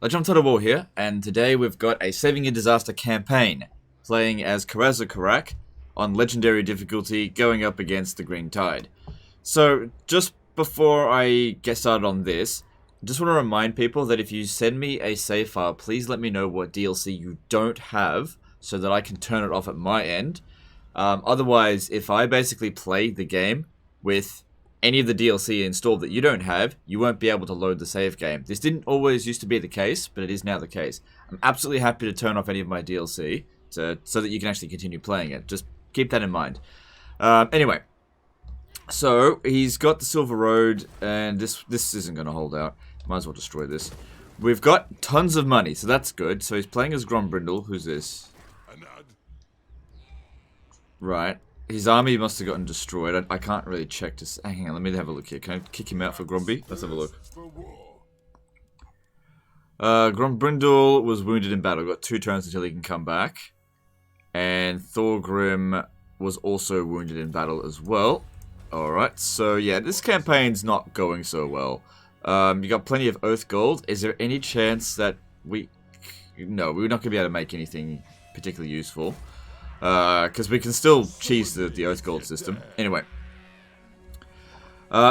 Legend of Total War here, and today we've got a Saving a Disaster campaign, playing as Crag on Legendary difficulty, going up against the Green Tide. So, just before I get started on this, I just want to remind people that if you send me a save file, please let me know what DLC you don't have, so that I can turn it off at my end. Otherwise, if I basically play the game with any of the DLC installed that you don't have, you won't be able to load the save game. This didn't always used to be the case, but it is now the case. I'm absolutely happy to turn off any of my DLC so that you can actually continue playing it. Just keep that in mind. Anyway, so he's got the Silver Road, and this isn't going to hold out. Might as well destroy this. We've got tons of money, so that's good. So he's playing as Grombrindle. Who's this? Right. His army must have gotten destroyed. I can't really check to... Hang on, let me have a look here. Can I kick him out for Gromby? Let's have a look. Grombrindle was wounded in battle. Got 2 turns until he can come back. And Thorgrim was also wounded in battle as well. Alright, so yeah, this campaign's not going so well. You got plenty of Oath Gold. Is there any chance that we... No, we're not going to be able to make anything particularly useful. Because we can still cheese the Oath Gold system. Anyway.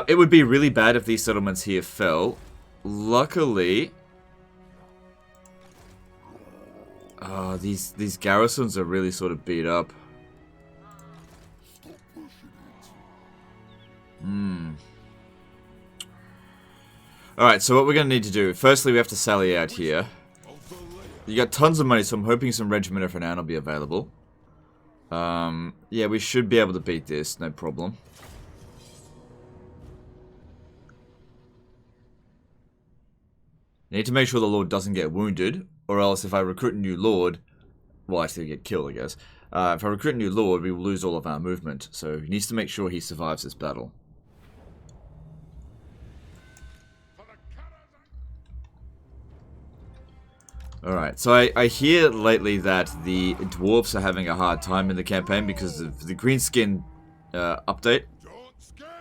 It would be really bad if these settlements here fell. Luckily... these garrisons are really sort of beat up. Alright, so what we're going to need to do... Firstly, we have to sally out here. You got tons of money, so I'm hoping some Regiment of Renown will be available. Yeah, we should be able to beat this, no problem. Need to make sure the Lord doesn't get wounded, or else if I recruit a new Lord, well, actually get killed, I guess. If I recruit a new Lord, we will lose all of our movement, so he needs to make sure he survives this battle. Alright, so I hear lately that the dwarves are having a hard time in the campaign because of the greenskin update.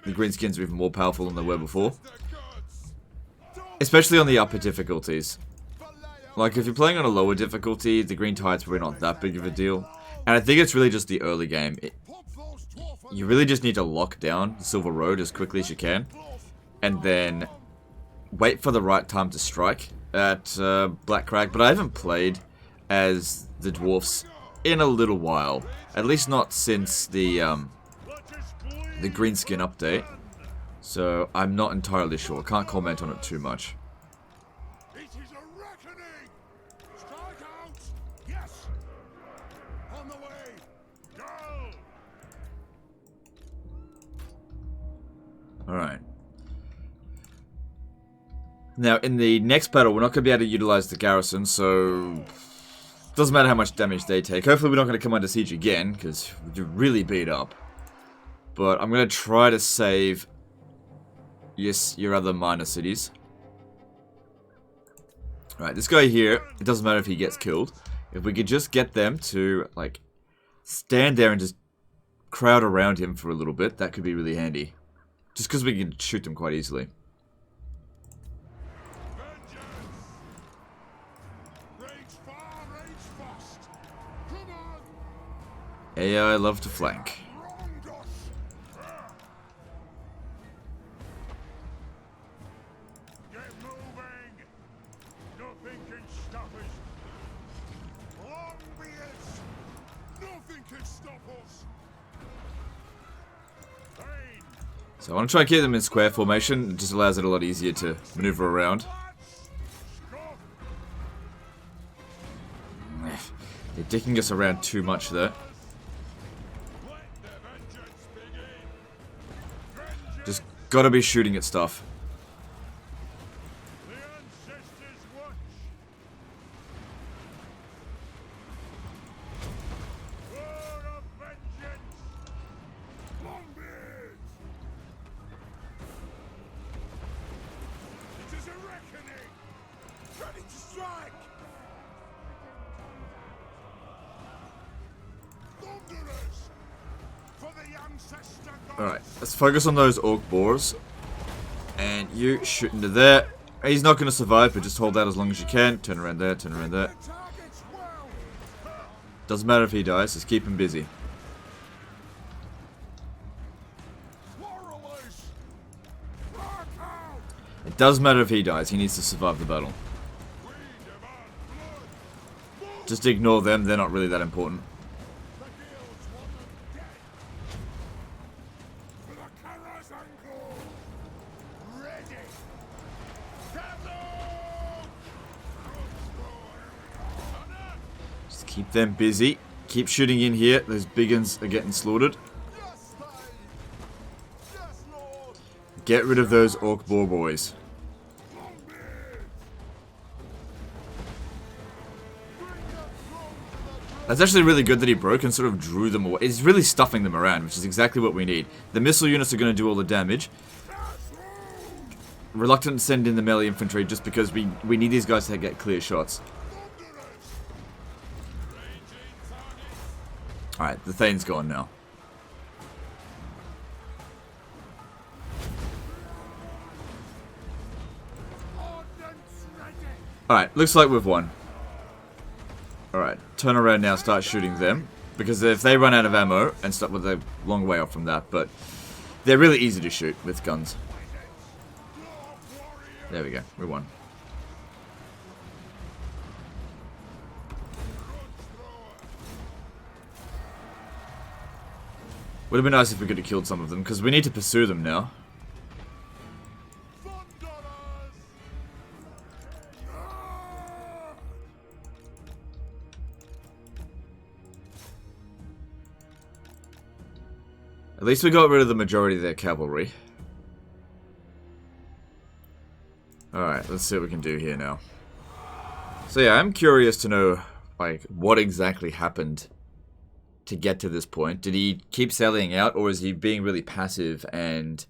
The greenskins are even more powerful than they were before. Especially on the upper difficulties. Like, if you're playing on a lower difficulty, the Green Tide's probably not that big of a deal. And I think it's really just the early game. You really just need to lock down the Silver Road as quickly as you can. And then wait for the right time to strike at Black Crag, but I haven't played as the dwarfs in a little while. At least not since the greenskin update. So I'm not entirely sure. Can't comment on it too much. Alright. Now, in the next battle, we're not going to be able to utilize the garrison, so... Doesn't matter how much damage they take. Hopefully we're not going to come under siege again, because we're really beat up. But I'm going to try to save... Yes, your other minor cities. Alright, this guy here, it doesn't matter if he gets killed. If we could just get them to, like, stand there and just crowd around him for a little bit, that could be really handy. Just because we can shoot them quite easily. AI love to flank. Get moving! Nothing can stop us. Long be it! Nothing can stop us. So I want to try and keep them in square formation. It just allows it a lot easier to maneuver around. They're dicking us around too much there. Just gotta be shooting at stuff. Alright, let's focus on those orc boars. And you shoot into there. He's not going to survive, but just hold out as long as you can. Turn around there, turn around there. Target's well. Doesn't matter if he dies, just keep him busy. Warrelers. Rock out. It doesn't matter if he dies, he needs to survive the battle. We demand blood. Just ignore them, they're not really that important. The guilds want them dead. For the Kara's ankle. Ready. Just keep them busy. Keep shooting in here. Those big uns are getting slaughtered. Yes, Slave. Yes, Lord. Get rid of those orc boar boys. Longbeard. Bring that throne to the That's actually really good that he broke and sort of drew them away. It's really stuffing them around, which is exactly what we need. The missile units are going to do all the damage. Reluctant to send in the melee infantry just because we need these guys to get clear shots. Alright, the Thane's gone now. Alright, looks like we've won. Alright, turn around now, start shooting them. Because if they run out of ammo, and stuff, well, they're a long way off from that, but they're really easy to shoot with guns. There we go, we won. Would have been nice if we could have killed some of them, because we need to pursue them now. At least we got rid of the majority of their cavalry. Alright, let's see what we can do here now. So yeah, I'm curious to know, like, what exactly happened to get to this point. Did he keep sallying out, or is he being really passive and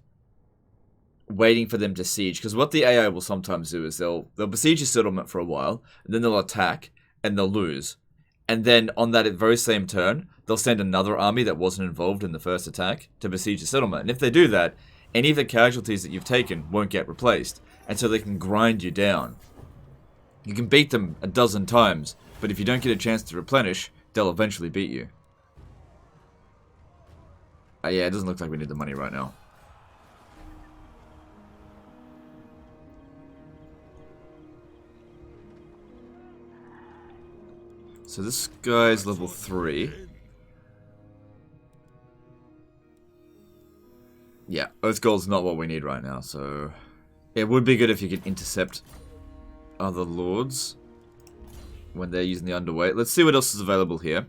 waiting for them to siege? Because what the AI will sometimes do is they'll besiege a settlement for a while, and then they'll attack, and they'll lose. And then on that very same turn, they'll send another army that wasn't involved in the first attack to besiege the settlement. And if they do that, any of the casualties that you've taken won't get replaced. And so they can grind you down. You can beat them a dozen times, but if you don't get a chance to replenish, they'll eventually beat you. Yeah, it doesn't look like we need the money right now. So this guy's level 3. Yeah, Oath Gold's not what we need right now, so it would be good if you could intercept other lords when they're using the underweight. Let's see what else is available here.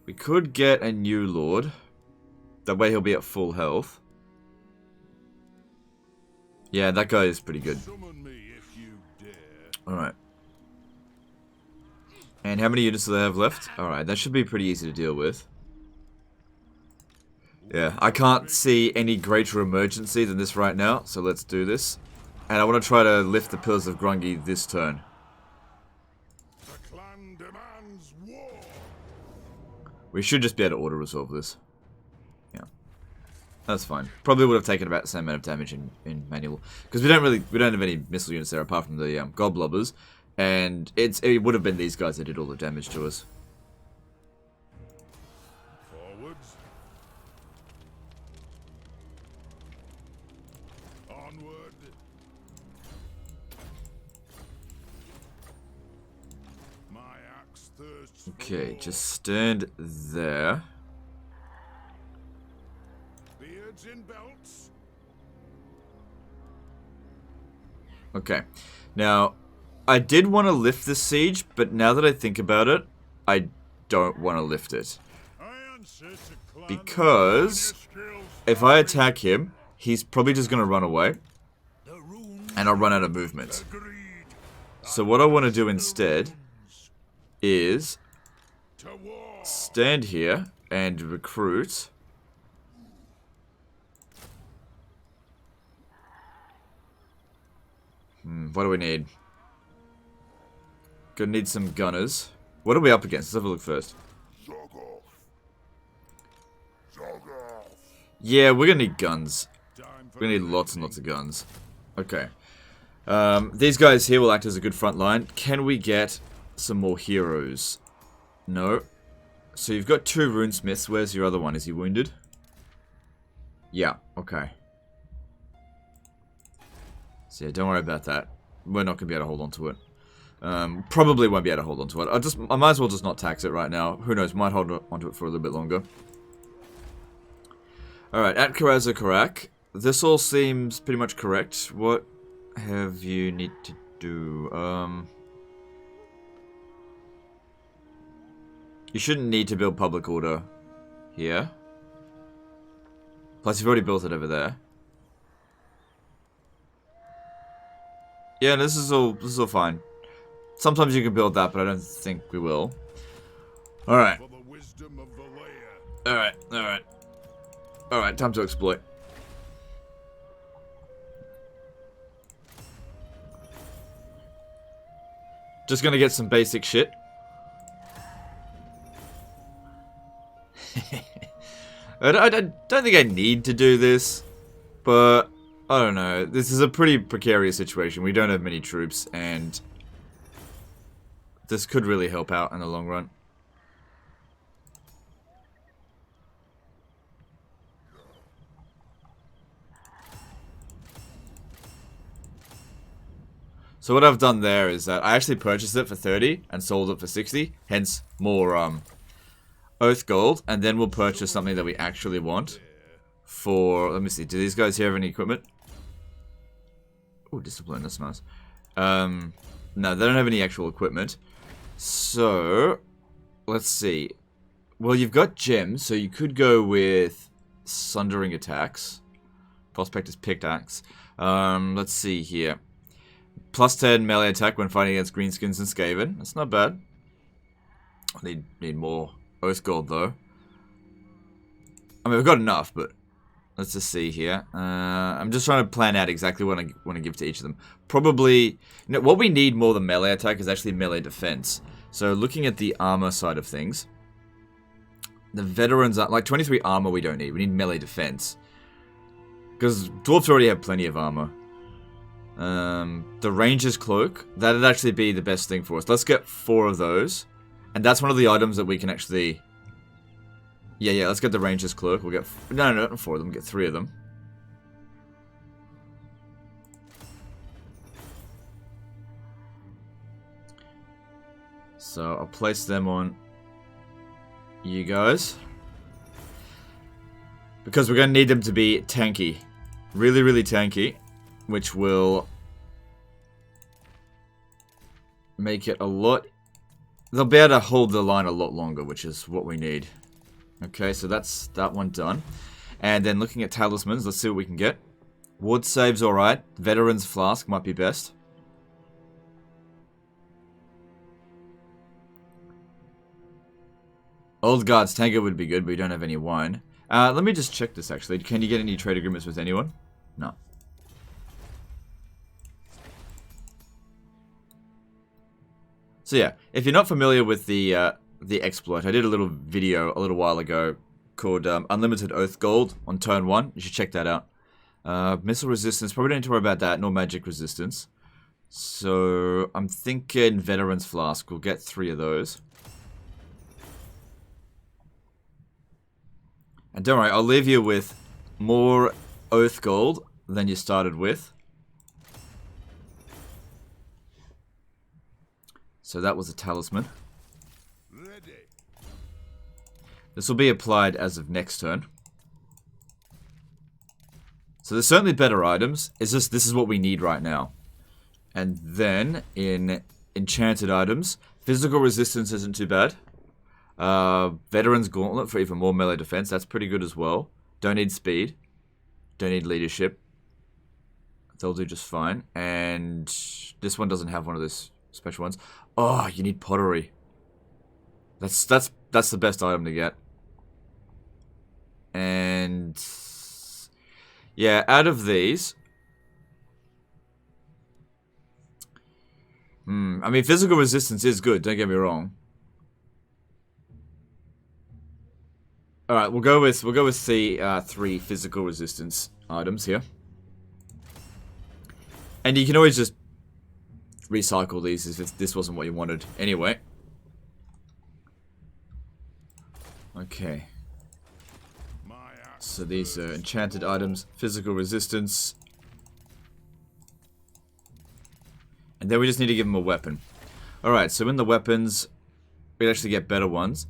We could get a new lord. That way he'll be at full health. Yeah, that guy is pretty good. Alright. And how many units do they have left? Alright, that should be pretty easy to deal with. Yeah, I can't see any greater emergency than this right now, so let's do this. And I want to try to lift the Pillars of Grungy this turn. The clan demands war. We should just be able to auto-resolve this. Yeah. That's fine. Probably would have taken about the same amount of damage in manual. Because we don't have any missile units there apart from the goblobbers. And it would have been these guys that did all the damage to us. Forwards. Onward. My axe thirsts for Okay, war. just stand there. Beards in belts. Okay. Now, I did want to lift this siege, but now that I think about it, I don't want to lift it. I answer to clan Because if I attack him, he's probably just going to run away, and I'll run out of movement. So what I want to do instead is to war. stand here and recruit. What do we need? Gonna need some gunners. What are we up against? Let's have a look first. Yeah, we're gonna need guns. We're gonna need lots and lots of guns. Okay. These guys here will act as a good front line. Can we get some more heroes? No. So you've got 2 runesmiths. Where's your other one? Is he wounded? Yeah, okay. So yeah, don't worry about that. We're not going to be able to hold on to it. Probably won't be able to hold on to it. I might as well just not tax it right now. Who knows, might hold onto it for a little bit longer. Alright, at Karak. This all seems pretty much correct. What have you need to do? You shouldn't need to build public order here. Plus, you've already built it over there. Yeah, this is all fine. Sometimes you can build that, but I don't think we will. Alright. Alright. Alright, time to exploit. Just gonna get some basic shit. I don't think I need to do this, but I don't know. This is a pretty precarious situation. We don't have many troops, and this could really help out in the long run. So what I've done there is that I actually purchased it for 30 and sold it for 60, hence more Oath Gold, and then we'll purchase something that we actually want for, let me see, do these guys here have any equipment? Oh, Discipline, that's nice. No, they don't have any actual equipment. So, let's see. Well, you've got gems, so you could go with Sundering Attacks. Prospector's Pickaxe. Let's see here. Plus 10 melee attack when fighting against greenskins and Skaven. That's not bad. Need more Oath Gold, though. I mean, we've got enough, but let's just see here. I'm just trying to plan out exactly what I want to give to each of them. Probably, you know, what we need more than melee attack is actually melee defense. So looking at the armor side of things, the veterans are like 23 armor. We don't need. We need melee defense because dwarves already have plenty of armor. The ranger's cloak, that'd actually be the best thing for us. Let's get 4 of those. And that's one of the items that we can actually... Yeah, let's get the ranger's cloak. We'll get... No, not 4 of them. We'll get 3 of them. So, I'll place them on you guys. Because we're going to need them to be tanky. Really, really tanky. Which will make it a lot... They'll be able to hold the line a lot longer, which is what we need. Okay, so that's that one done. And then looking at talismans, let's see what we can get. Ward save's alright. Veteran's Flask might be best. Old Guard's Tanker would be good, but we don't have any wine. Let me just check this actually. Can you get any trade agreements with anyone? No. So yeah, if you're not familiar with the exploit, I did a little video a little while ago called Unlimited Oath Gold on turn 1. You should check that out. Missile resistance, probably don't need to worry about that, nor magic resistance. So I'm thinking Veteran's Flask, we'll get 3 of those. And don't worry, I'll leave you with more Oath Gold than you started with. So that was a talisman. This will be applied as of next turn. So there's certainly better items. It's just this is what we need right now. And then in enchanted items, physical resistance isn't too bad. Veteran's Gauntlet for even more melee defense. That's pretty good as well. Don't need speed. Don't need leadership. They'll do just fine. And this one doesn't have one of those special ones. Oh, you need pottery. That's the best item to get. And yeah, out of these, I mean, physical resistance is good. Don't get me wrong. All right, we'll go with the 3 physical resistance items here. And you can always just recycle these if this wasn't what you wanted. Anyway. Okay. So these are enchanted items, physical resistance. And then we just need to give them a weapon. Alright, so in the weapons, we actually get better ones.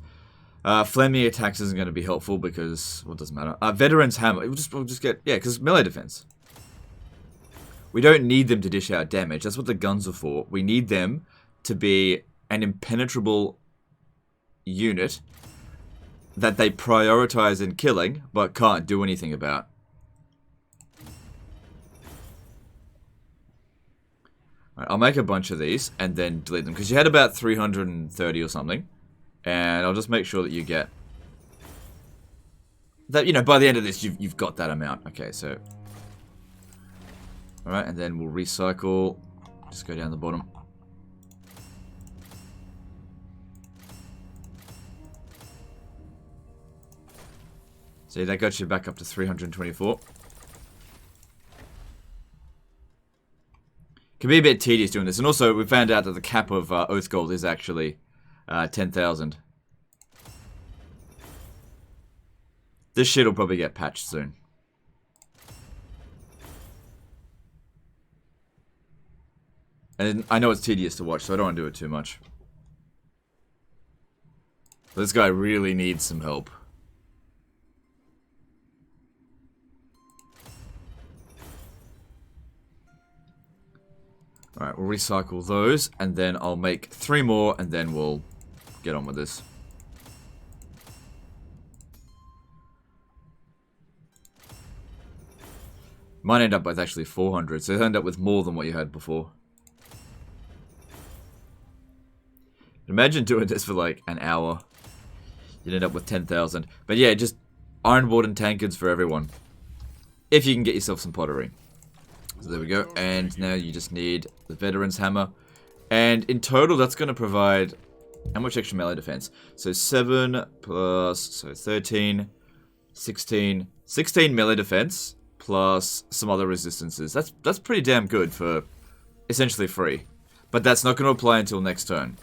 Flaming attacks isn't going to be helpful because, well, it doesn't matter. Veteran's hammer, we'll just get, yeah, because melee defense. We don't need them to dish out damage, that's what the guns are for. We need them to be an impenetrable unit that they prioritize in killing, but can't do anything about. Right, I'll make a bunch of these, and then delete them, because you had about 330 or something. And I'll just make sure that you get... that, you know, by the end of this, you've got that amount. Okay, so... Alright, and then we'll recycle. Just go down the bottom. See, that got you back up to 324. Can be a bit tedious doing this. And also, we found out that the cap of Oath Gold is actually 10,000. This shit will probably get patched soon. And I know it's tedious to watch, so I don't want to do it too much. This guy really needs some help. Alright, we'll recycle those, and then I'll make 3 more, and then we'll get on with this. Might end up with actually 400, so you'll end up with more than what you had before. Imagine doing this for like an hour. You'd end up with 10,000. But yeah, just ironboard and tankards for everyone. If you can get yourself some pottery. So there we go. And now you just need the veteran's hammer. And in total, that's going to provide... how much extra melee defense? So 7 plus... so 13, 16... 16 melee defense plus some other resistances. That's pretty damn good for essentially free. But that's not going to apply until next turn.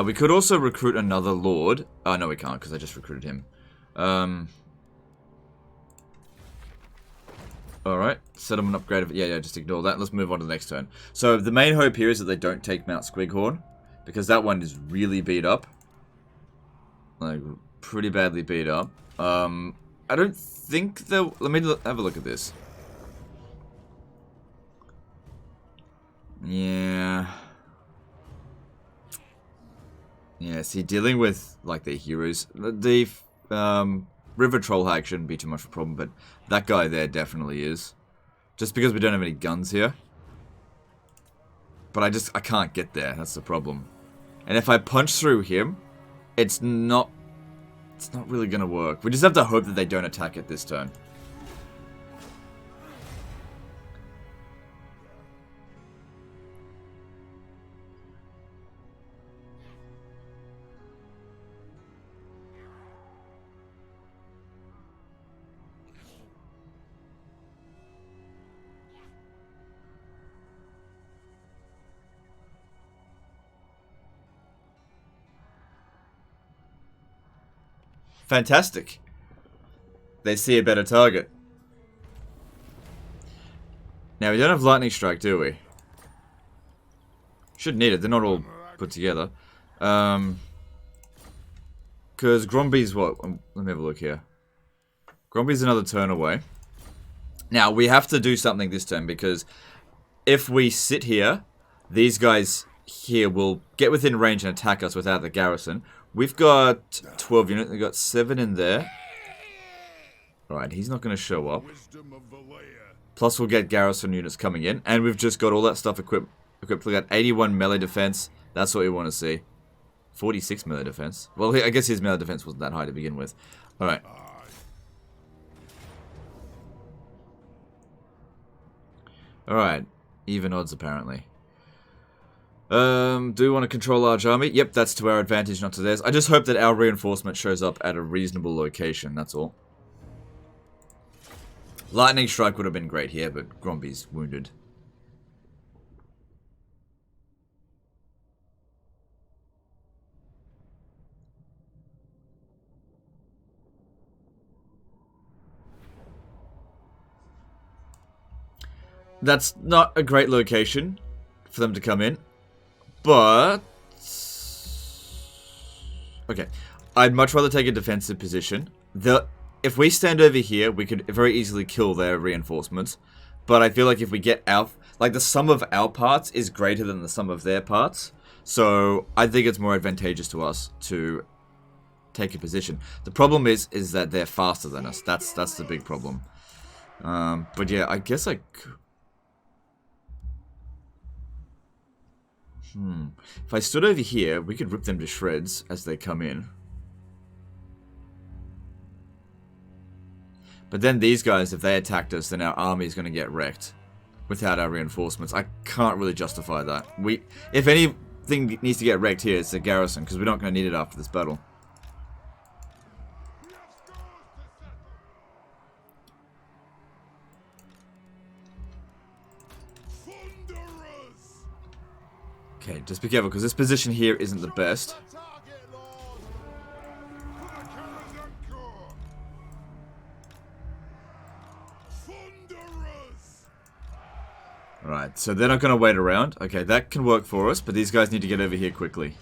We could also recruit another lord. Oh, no we can't, because I just recruited him. Alright, settlement upgrade. Yeah, just ignore that. Let's move on to the next turn. So, the main hope here is that they don't take Mount Squighorn, because that one is really beat up. Like, pretty badly beat up. I don't think they'll... let me have a look at this. Yeah... yeah, see, dealing with, like, the heroes... the, River Troll Hag shouldn't be too much of a problem, but that guy there definitely is. Just because we don't have any guns here. But I can't get there, that's the problem. And if I punch through him, it's not really gonna work. We just have to hope that they don't attack it this turn. Fantastic. They see a better target. Now, we don't have Lightning Strike, do we? Should need it. They're not all put together. Because Gromby's what? Let me have a look here. Gromby's another turn away. Now, we have to do something this turn, because if we sit here, these guys here will get within range and attack us without the garrison. We've got 12 units. We've got 7 in there. Alright, he's not going to show up. Plus we'll get garrison units coming in. And we've just got all that stuff equipped. We got 81 melee defense. That's what we want to see. 46 melee defense. Well, I guess his melee defense wasn't that high to begin with. Alright. Alright. Even odds, apparently. Do we want to control large army? Yep, that's to our advantage, not to theirs. I just hope that our reinforcement shows up at a reasonable location, that's all. Lightning strike would have been great here, but Gromby's wounded. That's not a great location for them to come in, but... Okay, I'd much rather take a defensive position. If we stand over here, we could very easily kill their reinforcements, but I feel like if we get our... Like, the sum of our parts is greater than the sum of their parts, so I think it's more advantageous to us to take a position. The problem is that they're faster than us. That's the big problem. But yeah, I guess I could... If I stood over here, we could rip them to shreds as they come in. But then these guys, if they attacked us, then our army is going to get wrecked without our reinforcements. I can't really justify that. If anything needs to get wrecked here, it's the garrison, because we're not going to need it after this battle. Okay, just be careful, because this position here isn't the best. Alright, so they're not going to wait around. Okay, that can work for us, but these guys need to get over here quickly.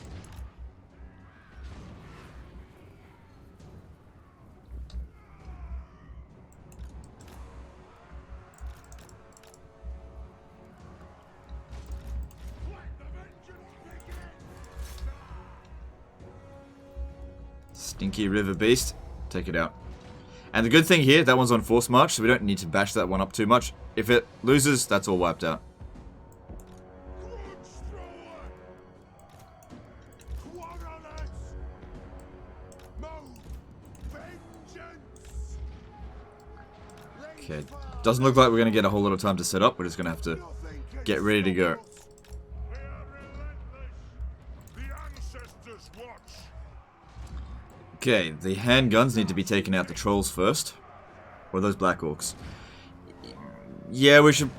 Stinky River Beast. Take it out. And the good thing here, that one's on force march, so we don't need to bash that one up too much. If it loses, that's all wiped out. Okay, doesn't look like we're going to get a whole lot of time to set up. We're just going to have to get ready to go. Okay, the handguns need to be taken out the trolls first. Or those black orcs. Yeah, we should...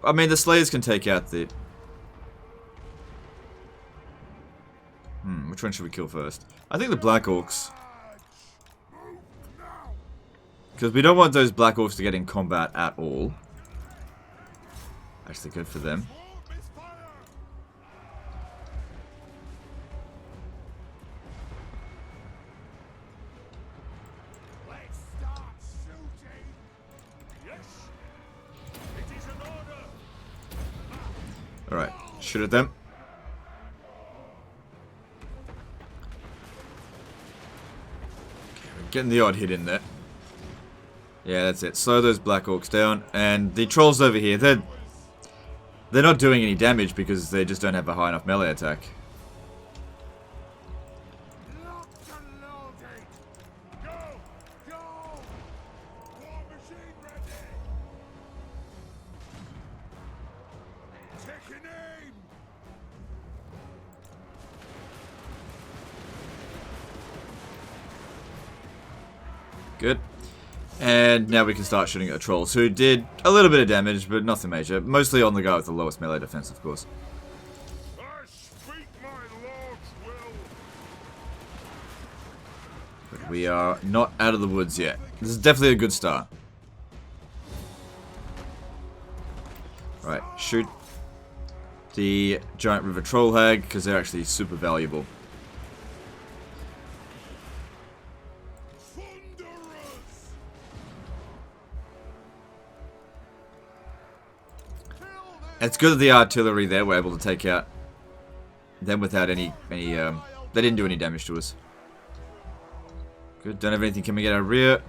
I mean, the slayers can take out the... which one should we kill first? I think the black orcs. Because we don't want those black orcs to get in combat at all. Actually good for them. Alright, shoot at them. Okay, we're getting the odd hit in there. Yeah, that's it. Slow those black orcs down. And the trolls over here, they're not doing any damage because they just don't have a high enough melee attack. Good. And now we can start shooting at the trolls, who did a little bit of damage, but nothing major. Mostly on the guy with the lowest melee defense, of course. I speak my lord's will. But we are not out of the woods yet. This is definitely a good start. Right, shoot the giant river troll hag, because they're actually super valuable. It's good that the artillery there were able to take out them without any they didn't do any damage to us. Good, don't have anything coming out our rear.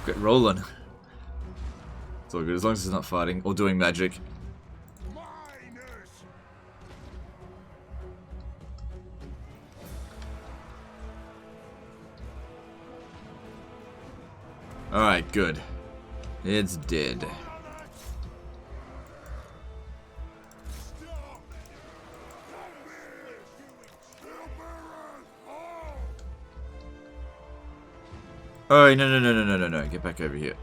Get rolling. It's all good as long as it's not fighting or doing magic. Alright, good. It's dead. Oh, no. Get back over here.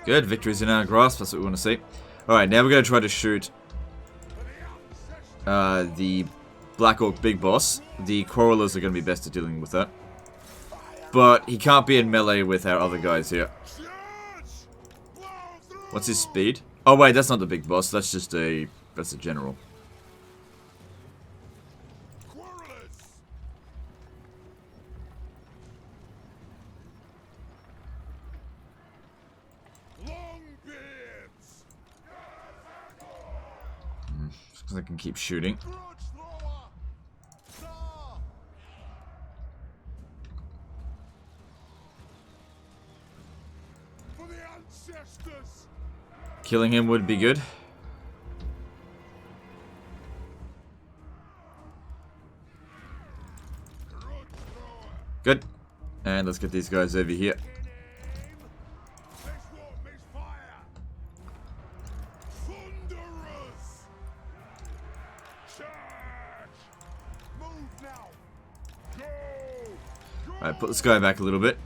Good, victory's in our grasp, that's what we want to see. Alright, now we're going to try to shoot the Black Orc Big Boss. The Quarrelers are going to be best at dealing with that. But he can't be in melee with our other guys here. What's his speed? Oh wait, that's not the Big Boss, that's just a... that's a general. I can keep shooting. Killing him would be good. Good. And let's get these guys over here. Alright, put this guy back a little bit.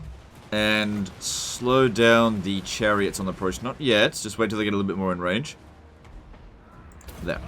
And slow down the chariots on the approach. Not yet, just wait till they get a little bit more in range. There.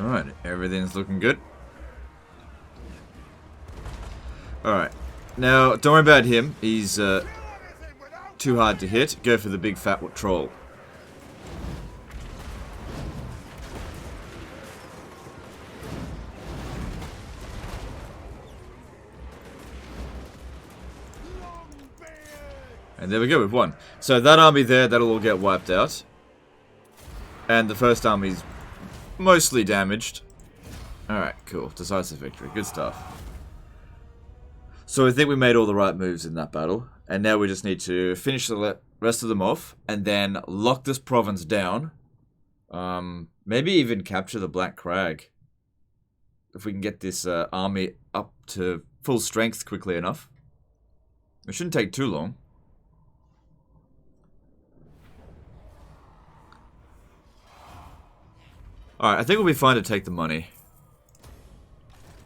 Alright, everything's looking good. Alright. Now, don't worry about him. He's too hard to hit. Go for the big fat troll. And there we go, we've won. So that army there, that'll all get wiped out. And the first army's mostly damaged. Alright, cool. Decisive victory. Good stuff. So I think we made all the right moves in that battle. And now we just need to finish the rest of them off. And then lock this province down. Maybe even capture the Black Crag. If we can get this army up to full strength quickly enough. It shouldn't take too long. Alright, I think we'll be fine to take the money.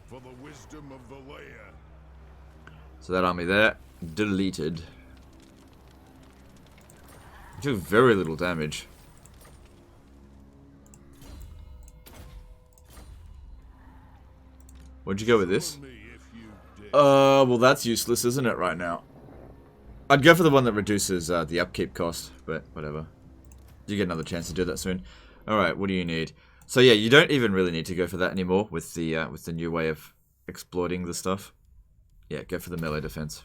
For the wisdom of the layer. So that army there, deleted. Took very little damage. Where'd you go with this? Well that's useless, isn't it, right now? I'd go for the one that reduces the upkeep cost, but whatever. You get another chance to do that soon. Alright, what do you need? So yeah, you don't even really need to go for that anymore with the new way of exploiting the stuff. Yeah, go for the melee defense.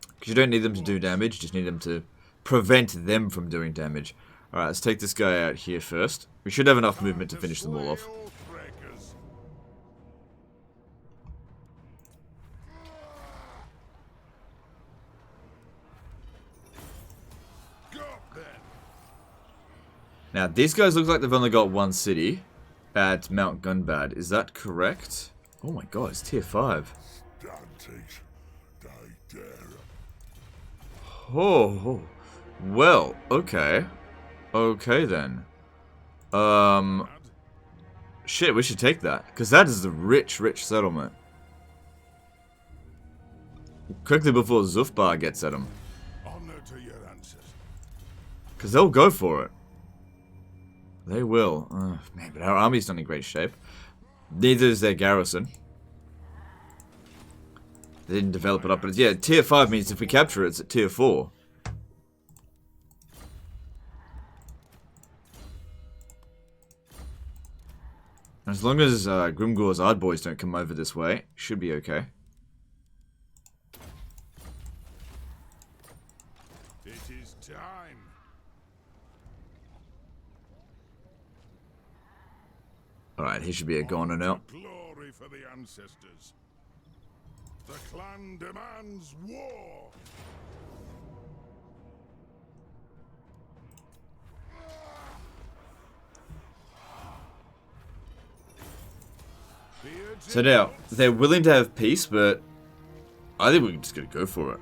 Because you don't need them to do damage, you just need them to prevent them from doing damage. Alright, let's take this guy out here first. We should have enough movement to finish them all off. Now, these guys look like they've only got one city at Mount Gunbad. Is that correct? Oh my god, it's tier 5. Oh, well, okay. Okay then. Shit, we should take that. Because that is the rich, rich settlement. Quickly before Zufbar gets at them. Because they'll go for it. They will. Man, but our army's not in great shape. Neither is their garrison. They didn't develop it up, but yeah, tier 5 means if we capture it, it's at tier 4. As long as Grimgor's Ardboys don't come over this way, should be okay. It is time. time. Alright, he should be a goner now. Glory for the ancestors. The clan demands war. So now, they're willing to have peace, but I think we're just going to go for it.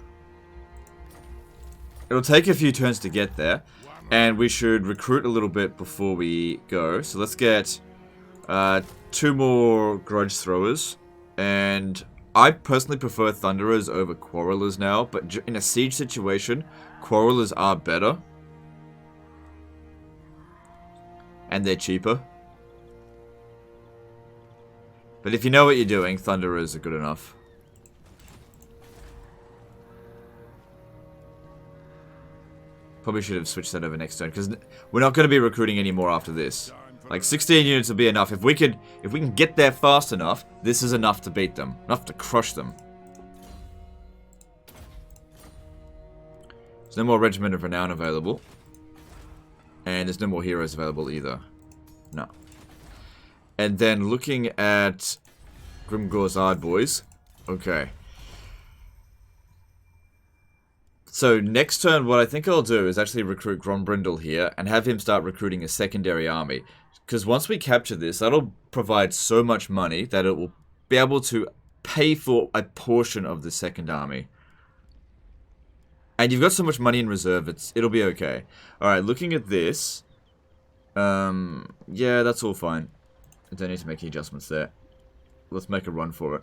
It'll take a few turns to get there, and we should recruit a little bit before we go. So let's get 2 more grudge throwers, and I personally prefer thunderers over quarrelers now, but in a siege situation, quarrelers are better. And they're cheaper. But if you know what you're doing, thunderers are good enough. Probably should have switched that over next turn, because we're not going to be recruiting any more after this. Like 16 units will be enough. If we can get there fast enough, this is enough to beat them, enough to crush them. There's no more Regiment of Renown available, and there's no more heroes available either. No. And then looking at Grimgor's Ard boys. Okay. So next turn, what I think I'll do is actually recruit Grombrindle here and have him start recruiting a secondary army. Because once we capture this, that'll provide so much money that it will be able to pay for a portion of the second army. And you've got so much money in reserve, it'll be okay. Alright, looking at this. Yeah, that's all fine. I don't need to make any adjustments there. Let's make a run for it.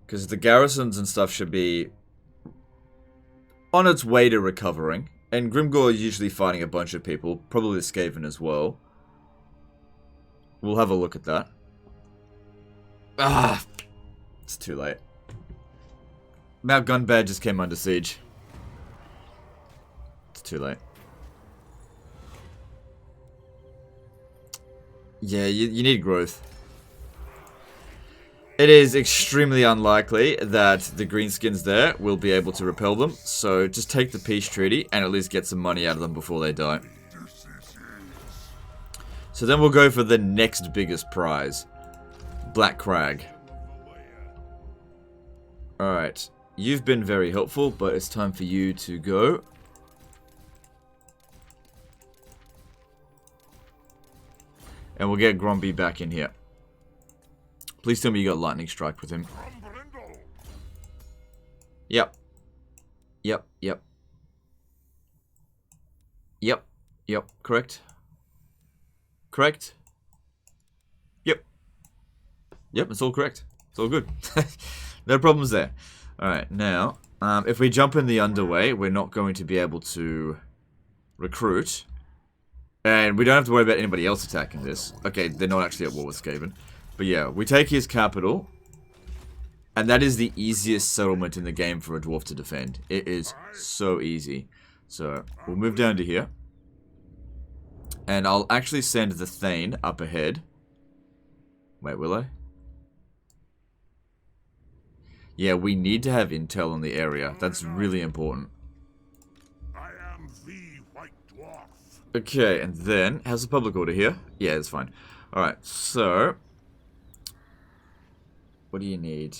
Because the garrisons and stuff should be on its way to recovering. And Grimgor is usually fighting a bunch of people, probably the Skaven as well. We'll have a look at that. Ah! It's too late. Mount Gunbad just came under siege. It's too late. Yeah, you need growth. It is extremely unlikely that the greenskins there will be able to repel them, so just take the peace treaty and at least get some money out of them before they die. So then we'll go for the next biggest prize. Black Crag. Alright, you've been very helpful, but it's time for you to go. And we'll get Gromby back in here. Please tell me you got Lightning Strike with him. Yep. Yep, yep. Yep, yep, correct. Correct. Yep. Yep, it's all correct. It's all good. No problems there. Alright, now, if we jump in the underway, we're not going to be able to recruit. And we don't have to worry about anybody else attacking this. Okay, they're not actually at war with Skaven. But yeah, we take his capital. And that is the easiest settlement in the game for a dwarf to defend. It is so easy. So, we'll move down to here. And I'll actually send the Thane up ahead. Wait, will I? Yeah, we need to have intel on the area. That's really important. I am the White Dwarf. Okay, and then, how's the public order here? Yeah, it's fine. Alright, so... what do you need?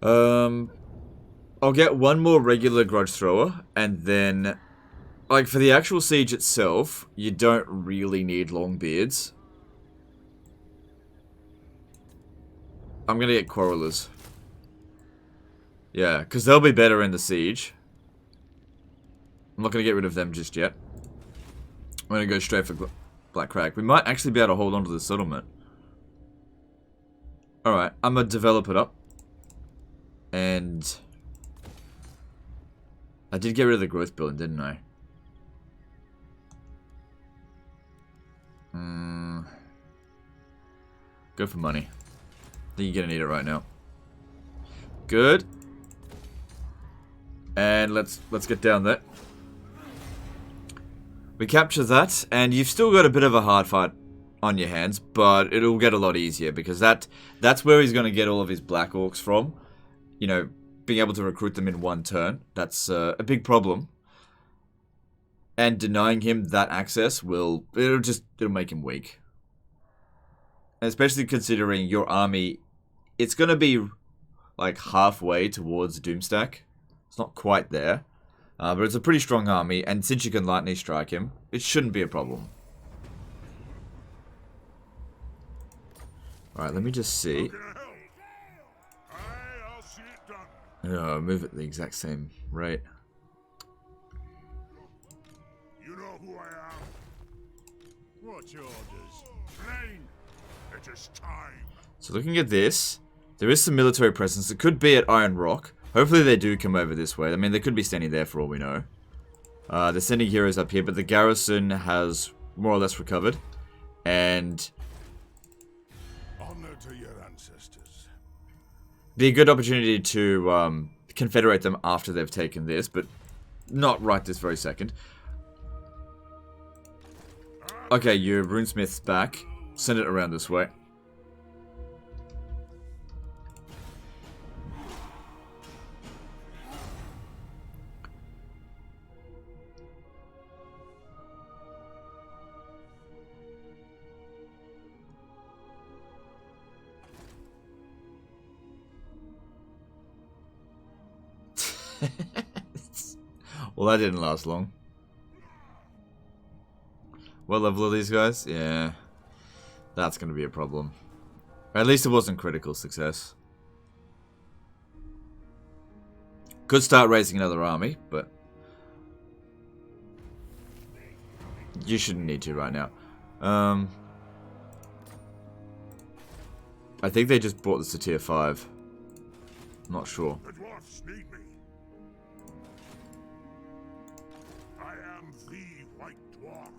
I'll get one more regular grudge thrower, and then... like, for the actual siege itself, you don't really need long beards. I'm gonna get quarrelers. Yeah, because they'll be better in the siege. I'm not gonna get rid of them just yet. I'm gonna go straight for Black Crag. We might actually be able to hold on to the settlement. Alright, I'm gonna develop it up. And... I did get rid of the growth building, didn't I? Go for money. I think you're gonna need it right now. Good. And let's get down there. We capture that, and you've still got a bit of a hard fight on your hands, but it'll get a lot easier because that's where he's going to get all of his Black Orcs from. You know, being able to recruit them in one turn, that's a big problem. And denying him that access it'll make him weak. And especially considering your army, it's going to be like halfway towards Doomstack. It's not quite there, but it's a pretty strong army, and since you can lightning strike him, it shouldn't be a problem. Alright, let me just see. Oh, move at the exact same rate. You know who I am. What's orders? Plain. It is time. So looking at this, there is some military presence. It could be at Iron Rock. Hopefully they do come over this way. I mean, they could be standing there for all we know. They're sending heroes up here, but the garrison has more or less recovered. And honor to your ancestors. Be a good opportunity to confederate them after they've taken this, but not right this very second. Okay, your runesmith's back. Send it around this way. Well, that didn't last long. What level are these guys? Yeah. That's going to be a problem. At least it wasn't critical success. Could start raising another army, but you shouldn't need to right now. I think they just brought this to tier 5. I'm not sure. The dwarfs need me. I am the White Dwarf.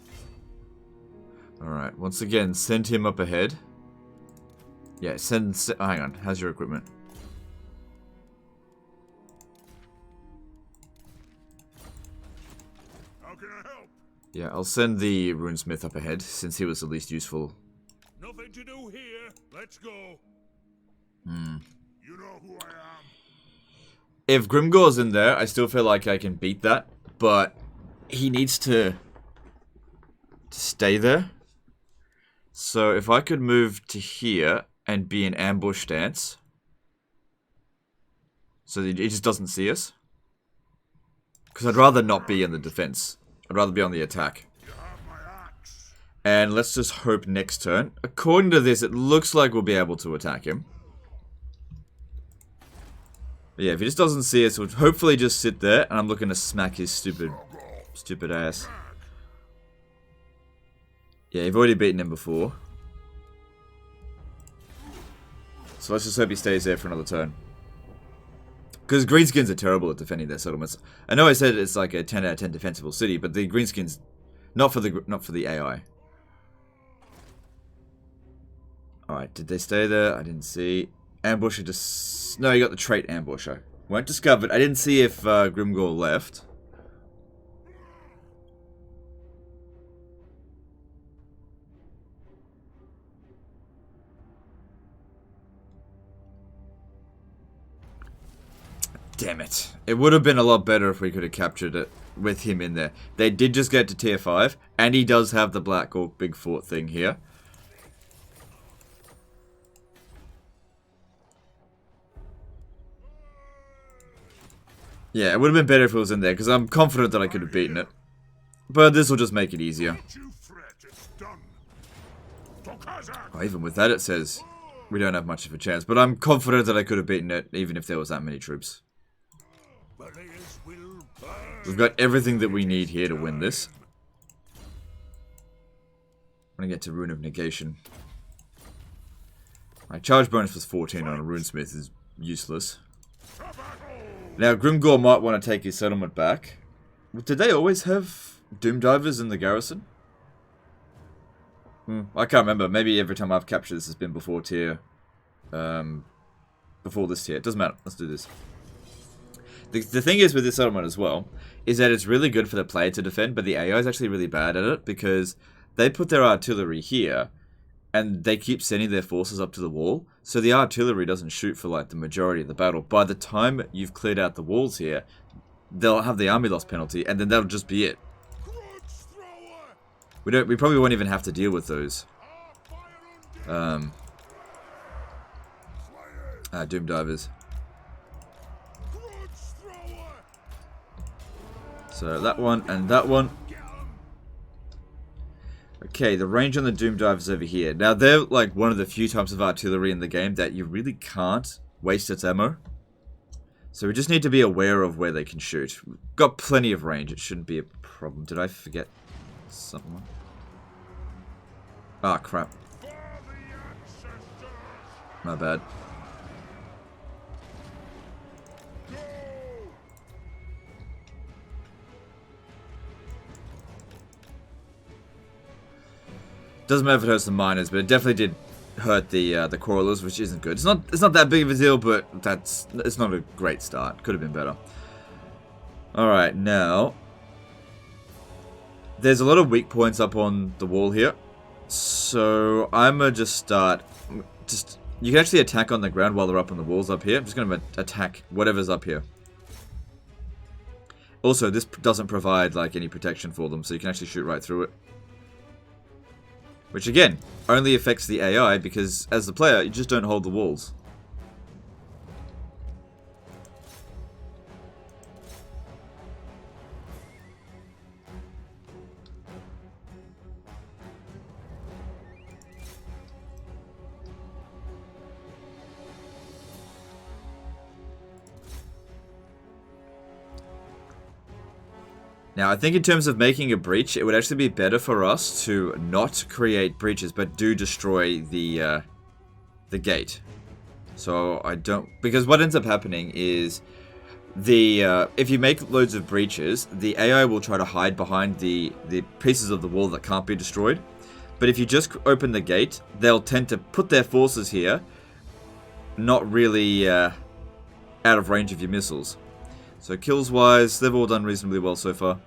Alright, once again, send him up ahead. Yeah, oh, hang on, how's your equipment? How can I help? Yeah, I'll send the runesmith up ahead, since he was the least useful. Nothing to do here. Let's go. You know who I am. If Grimgor's in there, I still feel like I can beat that, but he needs to stay there. So if I could move to here and be in ambush stance, so that he just doesn't see us. Because I'd rather not be in the defense. I'd rather be on the attack. You have my axe. And let's just hope next turn. According to this, it looks like we'll be able to attack him. But yeah, if he just doesn't see us, we'll hopefully just sit there, and I'm looking to smack his stupid ass. Yeah, you've already beaten him before. So let's just hope he stays there for another turn. Because Greenskins are terrible at defending their settlements. I know I said it's like a 10 out of 10 defensible city, but the Greenskins, not for the AI. Alright, did they stay there? I didn't see. Ambusher just... No, you got the trait Ambusher. Weren't discovered. I didn't see if Grimgor left. Damn it. It would have been a lot better if we could have captured it with him in there. They did just get to tier 5, and he does have the Black Orc Big Fort thing here. Yeah, it would have been better if it was in there, because I'm confident that I could have beaten it. But this will just make it easier. Don't you fret, it's done. Oh, even with that it says we don't have much of a chance. But I'm confident that I could have beaten it, even if there was that many troops. We've got everything that we need here to win this. I'm going to get to Rune of Negation. My charge bonus was 14 on a Runesmith is useless. Now, Grimgor might want to take his settlement back. Did they always have Doom Divers in the garrison? I can't remember. Maybe every time I've captured this has been before tier. Before this tier. It doesn't matter. Let's do this. The thing is with this settlement as well, is that it's really good for the player to defend, but the AI is actually really bad at it, because they put their artillery here, and they keep sending their forces up to the wall, so the artillery doesn't shoot for like the majority of the battle. By the time you've cleared out the walls here, they'll have the army loss penalty, and then that'll just be it. We probably won't even have to deal with those. Doom divers. So that one and that one. Okay, the range on the Doom Divers over here. Now, they're like one of the few types of artillery in the game that you really can't waste its ammo. So we just need to be aware of where they can shoot. We've got plenty of range. It shouldn't be a problem. Did I forget something? Ah, crap. My bad. Doesn't matter if it hurts the miners, but it definitely did hurt the crawlers, which isn't good. It's not that big of a deal, but it's not a great start. Could have been better. All right, now there's a lot of weak points up on the wall here, so I'm gonna just start. You can actually attack on the ground while they're up on the walls up here. I'm just gonna attack whatever's up here. Also, this doesn't provide like any protection for them, so you can actually shoot right through it. Which again, only affects the AI because as the player, you just don't hold the walls. Now, I think in terms of making a breach, it would actually be better for us to not create breaches, but do destroy the gate. So I don't... Because what ends up happening is if you make loads of breaches, the AI will try to hide behind the pieces of the wall that can't be destroyed. But if you just open the gate, they'll tend to put their forces here, not really out of range of your missiles. So kills-wise, they've all done reasonably well so far.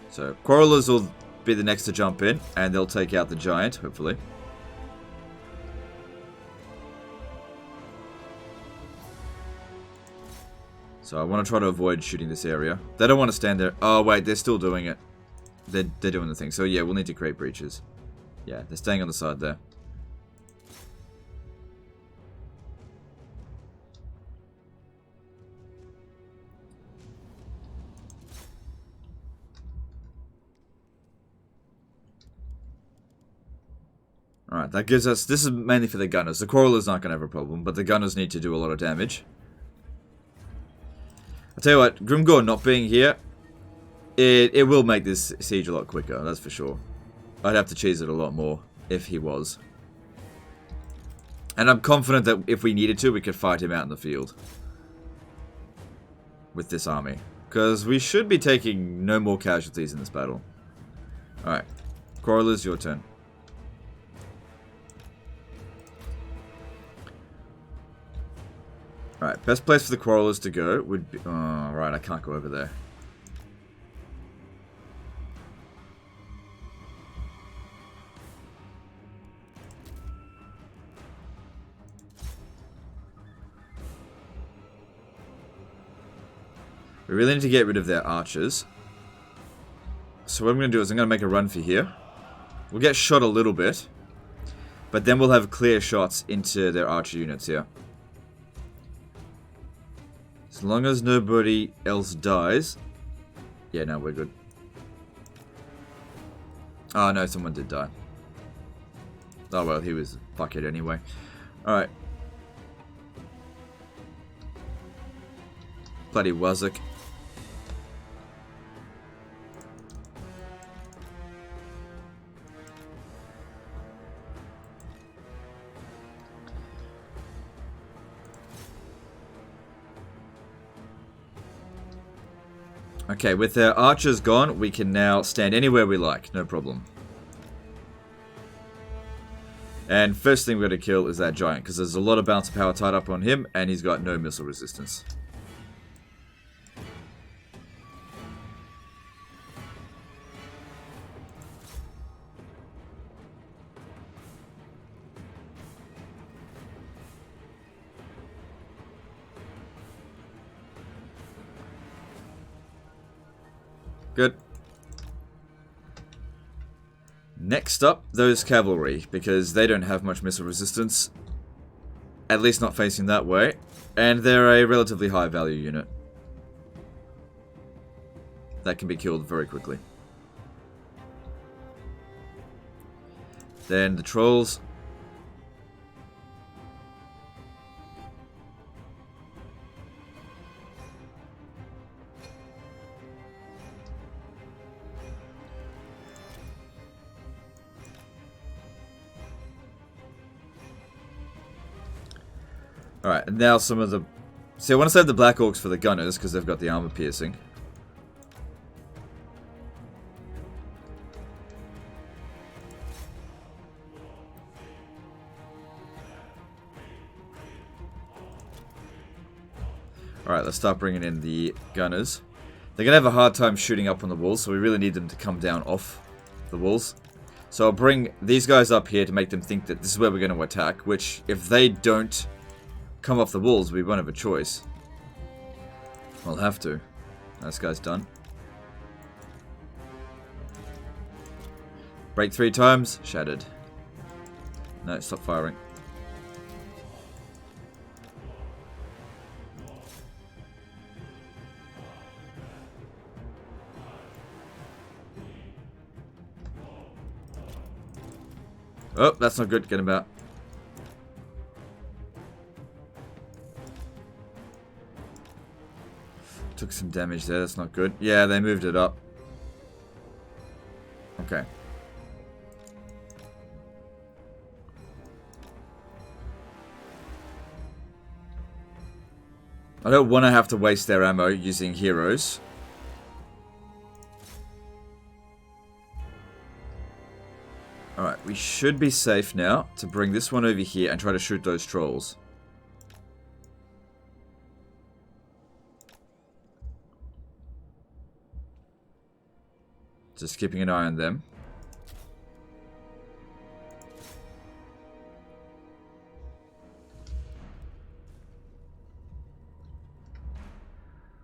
So Quarrelers will be the next to jump in, and they'll take out the giant, hopefully. So I want to try to avoid shooting this area. They don't want to stand there. Oh wait, they're still doing it. They're doing the thing. So yeah, we'll need to create breaches. Yeah, they're staying on the side there. Alright, that gives us... This is mainly for the gunners. The Quarrelers aren't going to have a problem, but the gunners need to do a lot of damage. I'll tell you what, Grimgor not being here, it will make this siege a lot quicker, that's for sure. I'd have to cheese it a lot more if he was. And I'm confident that if we needed to, we could fight him out in the field. With this army. Because we should be taking no more casualties in this battle. Alright, Quarrelers, your turn. Alright, best place for the Quarrelers to go would be... Oh, right, I can't go over there. We really need to get rid of their archers. So what I'm going to do is I'm going to make a run for here. We'll get shot a little bit. But then we'll have clear shots into their archer units here. As long as nobody else dies. Yeah, no, we're good. Oh, no, someone did die. Oh, well, he was a fuckhead anyway. Alright. Bloody Wazuk. Okay, with our archers gone, we can now stand anywhere we like, no problem. And first thing we're going to kill is that giant, because there's a lot of bounce power tied up on him, and he's got no missile resistance. Good. Next up, those cavalry, because they don't have much missile resistance. At least not facing that way. And they're a relatively high value unit. That can be killed very quickly. Then the trolls. Alright, and now some of the... See, I want to save the Black Orcs for the gunners, because they've got the armor piercing. Alright, let's start bringing in the gunners. They're going to have a hard time shooting up on the walls, so we really need them to come down off the walls. So I'll bring these guys up here to make them think that this is where we're going to attack, which, if they don't come off the walls, we won't have a choice. We'll have to. This guy's done. Break 3 times. Shattered. No, stop firing. Oh, that's not good. Get him out. Took some damage there. That's not good. Yeah, they moved it up. Okay. I don't want to have to waste their ammo using heroes. Alright, we should be safe now to bring this one over here and try to shoot those trolls. Just keeping an eye on them.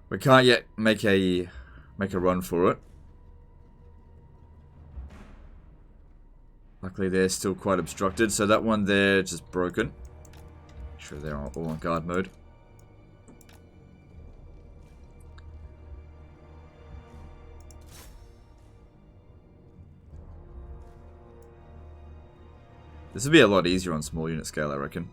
We can't yet make a run for it. Luckily they're still quite obstructed, so that one there just broken. Make sure they're all on guard mode. This would be a lot easier on small unit scale, I reckon.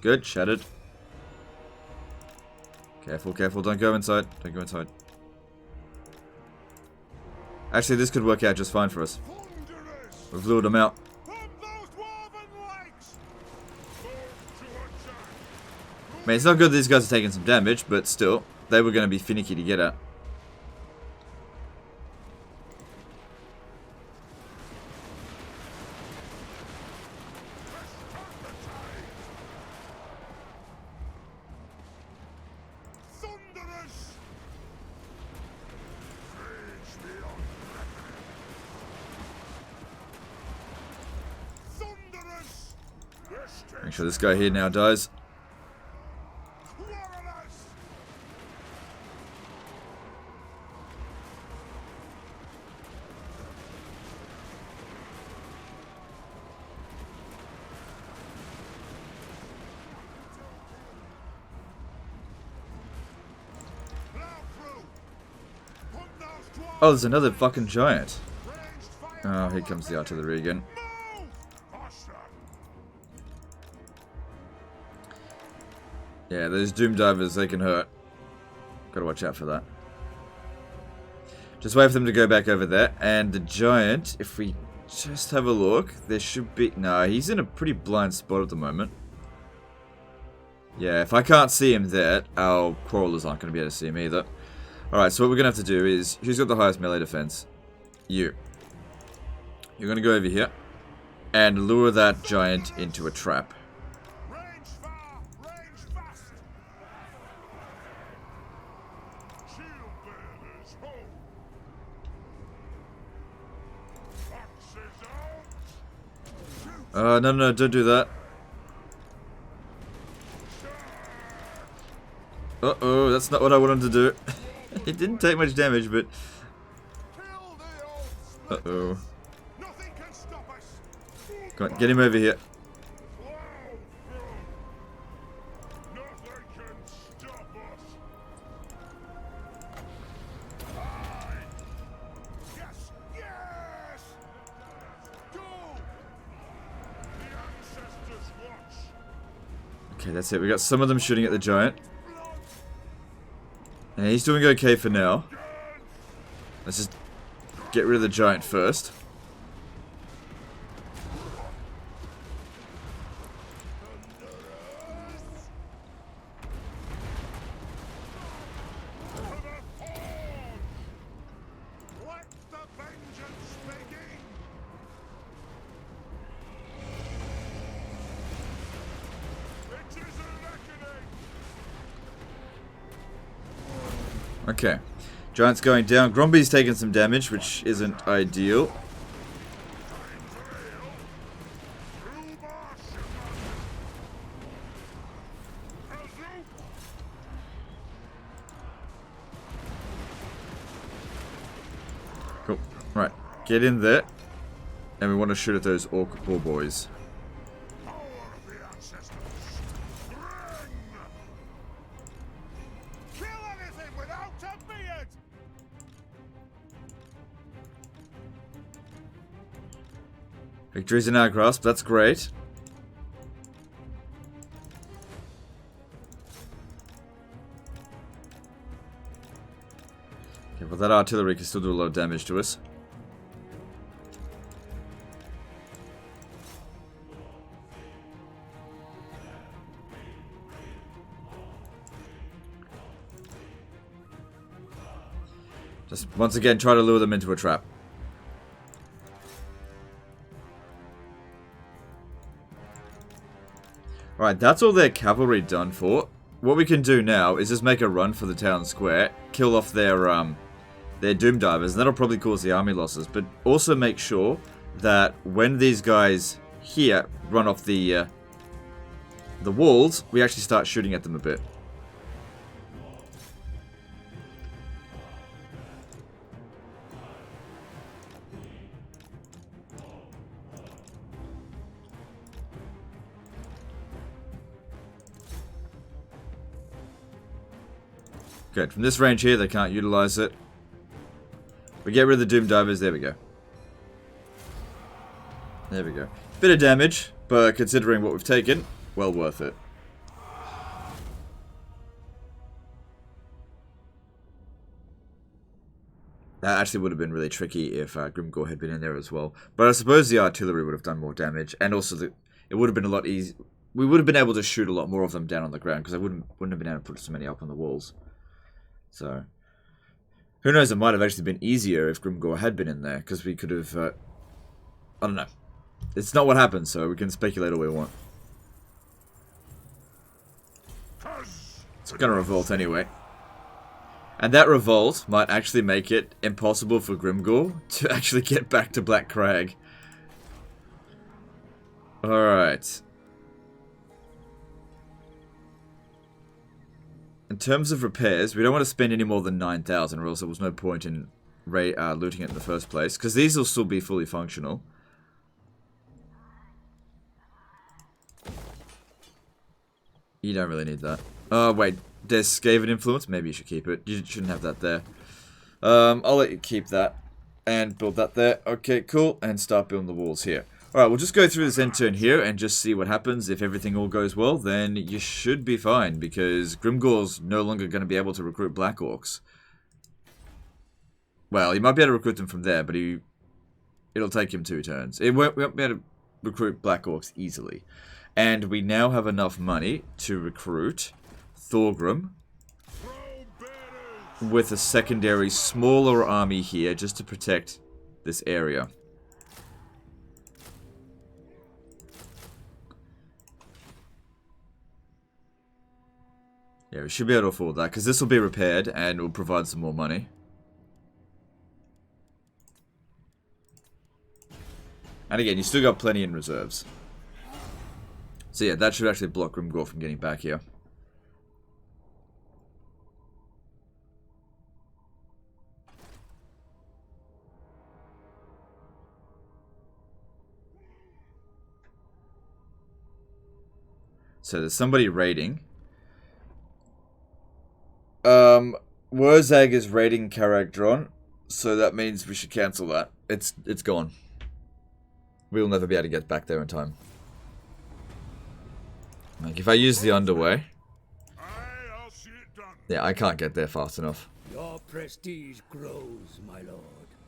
Good, shattered. Careful, careful, don't go inside. Don't go inside. Actually, this could work out just fine for us. We've lured them out. I mean, it's not good these guys are taking some damage, but still, they were going to be finicky to get at. Make sure this guy here now dies. Oh, there's another fucking giant. Oh, here comes the artillery again. Yeah, those doom divers, they can hurt. Gotta watch out for that. Just wait for them to go back over there. And the giant, if we just have a look, there should be... No, he's in a pretty blind spot at the moment. Yeah, if I can't see him there, our crawlers aren't going to be able to see him either. Alright, so what we're going to have to do is... Who's got the highest melee defense? You. You're going to go over here and lure that giant into a trap. No, don't do that. Uh-oh, that's not what I wanted to do. It didn't take much damage, but... Kill the old Uh-oh. splitters. Nothing can stop us. Come on, get him over here. Plow through. Nothing can stop us. Aye. Yes, yes. Go. The ancestors watch. Okay, that's it. We got some of them shooting at the giant. Blood. And he's doing okay for now. Let's just get rid of the giant first. Let the vengeance begin! It is a reckoning! Okay. Giant's going down. Gromby's taking some damage, which isn't ideal. Cool. Right. Get in there. And we want to shoot at those orc poor boys. Power of the ancestors! Crag! Kill anything without a beard! Victory's in our grasp. That's great. Okay, well that artillery can still do a lot of damage to us. Just once again try to lure them into a trap. Alright, that's all their cavalry done for. What we can do now is just make a run for the town square, kill off their doom divers, and that'll probably cause the army losses, but also make sure that when these guys here run off the walls, we actually start shooting at them a bit. Good. From this range here, they can't utilize it. We get rid of the Doom Divers. There we go. There we go. Bit of damage, but considering what we've taken, well worth it. That actually would have been really tricky if Grimgor had been in there as well. But I suppose the artillery would have done more damage, and also it would have been a lot easier. We would have been able to shoot a lot more of them down on the ground because I wouldn't have been able to put so many up on the walls. So, who knows, it might have actually been easier if Grimgor had been in there, because we could have, I don't know. It's not what happened, so we can speculate all we want. It's gonna revolt anyway. And that revolt might actually make it impossible for Grimgor to actually get back to Black Crag. Alright. In terms of repairs, we don't want to spend any more than 9,000, or else there was no point in looting it in the first place, because these will still be fully functional. You don't really need that. Oh, wait. There's Skaven influence? Maybe you should keep it. You shouldn't have that there. I'll let you keep that. And build that there. Okay, cool. And start building the walls here. Alright, we'll just go through this end turn here and just see what happens. If everything all goes well, then you should be fine, because Grimgor's no longer going to be able to recruit Black Orcs. Well, he might be able to recruit them from there, but it'll take him 2 turns. We won't be able to recruit Black Orcs easily. And we now have enough money to recruit Thorgrim with a secondary smaller army here just to protect this area. Yeah, we should be able to afford that, because this will be repaired and will provide some more money. And again, you still got plenty in reserves. So yeah, that should actually block Grimgor from getting back here. So there's somebody raiding. Wurzag is raiding Crag drone, so that means we should cancel that. It's gone. We'll never be able to get back there in time. Like if I use the underway, I'll see it done. yeah, I can't get there fast enough. Your prestige grows, my lord.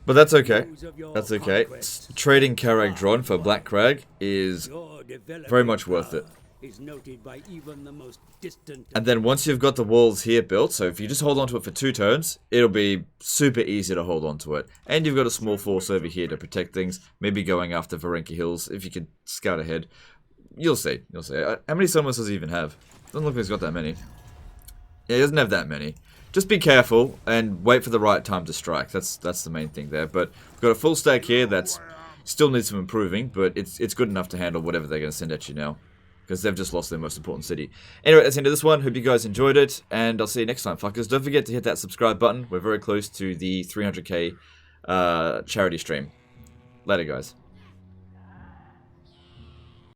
But that's okay. News of your That's okay. conquests. Trading Crag drone for Black Crag is Your developing very much worth it. power is noted by even the most distant. And then once you've got the walls here built, so if you just hold on to it for 2 turns, it'll be super easy to hold on to it. And you've got a small force over here to protect things, maybe going after Varenka Hills, if you could scout ahead. You'll see, you'll see. How many summers does he even have? Doesn't look like he's got that many. Yeah, he doesn't have that many. Just be careful and wait for the right time to strike. That's the main thing there. But we've got a full stack here that's still needs some improving, but it's good enough to handle whatever they're going to send at you now. Because they've just lost their most important city. Anyway, that's the end of this one. Hope you guys enjoyed it. And I'll see you next time, fuckers. Don't forget to hit that subscribe button. We're very close to the 300k charity stream. Later, guys.